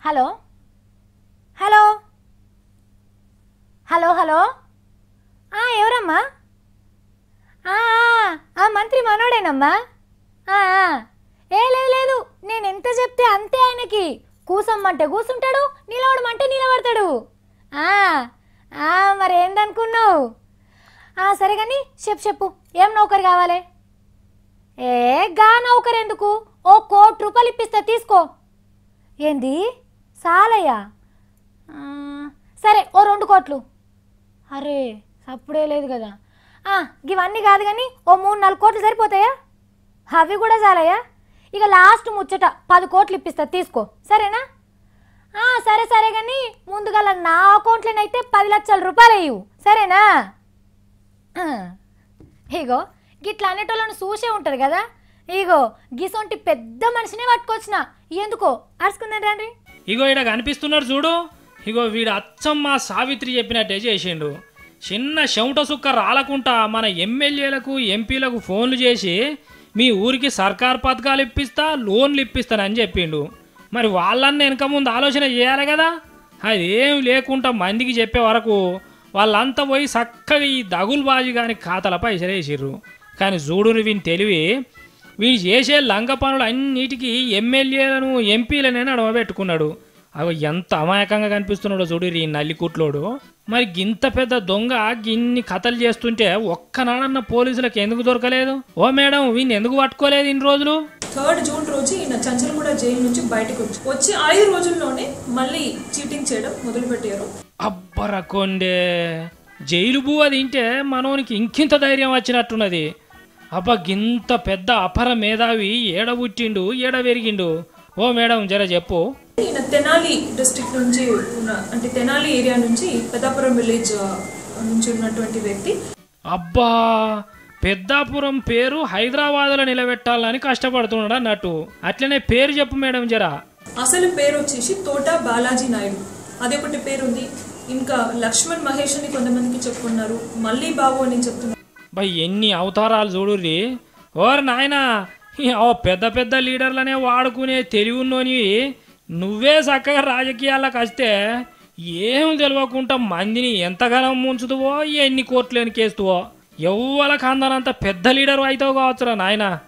Hello hello hello hello ఎవరమ్మా? మంత్రి మనోడేనమ్మా. లేదు లేదు, నేను ఎంత చెప్తే అంతే. ఆయనకి కూసమ్మంటే కూసుంటాడు, నిలవడమంటే నిలబడతాడు. మరి ఏందనుకున్నావు? సరే కానీ చెప్పు, ఏం నౌకరు కావాలి? గా నౌకరు ఎందుకు? ₹1,00,00,000 ఇప్పిస్తా, తీసుకో. ఏంది సాలయ్యా? సరే, 2 కోట్లు. అరే అప్పుడే లేదు కదా. ఇవన్నీ కాదు కానీ 3-4 కోట్లు సరిపోతాయా? అవి కూడా చాలయ్యా. ఇక లాస్ట్ ముచ్చట 10 కోట్లు ఇప్పిస్తా, తీసుకో. సరేనా? సరే సరే కానీ ముందుగా నా అకౌంట్లోనైతే 10 లక్షల రూపాయలు వేయు, సరేనా? ఇగో గిట్లా అనేటోళ్ళను చూసే ఉంటుంది కదా. ఇగో గిసొంటి పెద్ద మనిషినే పట్టుకొచ్చిన. ఎందుకో అరుచుకుందని రండి. ఇగో ఇక్కడ కనిపిస్తున్నాడు చూడు. ఇగో వీడు అచ్చం మా సావిత్రి చెప్పినట్టే చేసిండు. చిన్న చెమట సుక్క రాలకుండా మన ఎమ్మెల్యేలకు ఎంపీలకు ఫోన్లు చేసి మీ ఊరికి సర్కార్ పథకాలు ఇప్పిస్తా, లోన్లు ఇప్పిస్తానని చెప్పిండు. మరి వాళ్ళన్న వెనక ముందు ఆలోచన చేయాలి కదా. అది ఏం లేకుండా మందికి చెప్పే వరకు వాళ్ళంతా పోయి చక్కగా ఈ దగులుబాజీ కానీ ఖాతాల పైసలు వేసిర్రు. కానీ చూడుని వీని తెలివి, వీడు చేసే లంగ పనులు అన్నిటికీ ఎమ్మెల్యేలను ఎంపీలనే నడవబెట్టుకున్నాడు. అవి ఎంత అమాయకంగా కనిపిస్తున్నాడో చూడు ఈ నల్లికుట్లోడు. మరి గింత పెద్ద దొంగ గిన్ని కథలు చేస్తుంటే ఒక్కనాడన్న పోలీసులకు ఎందుకు దొరకలేదు? ఓ మేడం, వీడిని ఎందుకు పట్టుకోలేదు ఇన్ని రోజులు? 3 జూన్ రోజు ఈయన చంచల్గూడ జైలు నుంచి బయటకు వచ్చి 5 రోజుల్లోనే మళ్ళీ చీటింగ్ చేయడం మొదలుపెట్టారు. అబ్బరకొండే, జైలు బువ్వ తింటే మనోనికి ఇంకింత ధైర్యం వచ్చినట్టున్నది. అబ్బా, గింత పెద్ద అపర మేధావి ఏడ పుట్టిండు, ఏడ పెరిగిండు? ఓ మేడం, జర చెప్పు. ఈయన తెనాలి డిస్ట్రిక్ట్ నుంచి అంటే తెనాలి ఏరియా నుంచి పెద్దాపురం విలేజ్ నుంచి ఉన్నటువంటి వ్యక్తి. అబ్బా, పెద్దాపురం పేరు హైదరాబాద్లో నిలబెట్టాలని కష్టపడుతున్నాడు అన్నట్టు. అట్లనే పేరు చెప్పు మేడం జరా. అసలు పేరు వచ్చేసి తోట బాలాజీ నాయుడు, అదొకటి పేరు ఉంది. ఇంకా లక్ష్మణ్ మహేష్ అని కొంతమందికి చెప్పుకున్నారు, మళ్ళీ బాబు అని చెప్తున్నారు. బై, ఎన్ని అవతారాలు చూడుర్రి. ఓర్ నాయనా, పెద్ద పెద్ద లీడర్లనే వాడుకునే తెలివి ఉన్నోని నువ్వే చక్కగా రాజకీయాలకు వస్తే ఏం తెలియకుండా మందిని ఎంతగానో ముంచుతువో, ఎన్ని కోట్లేని కేస్తువో, ఎవ్వలకు అందనంత పెద్ద లీడర్ అవుతావు కావచ్చురా నాయన.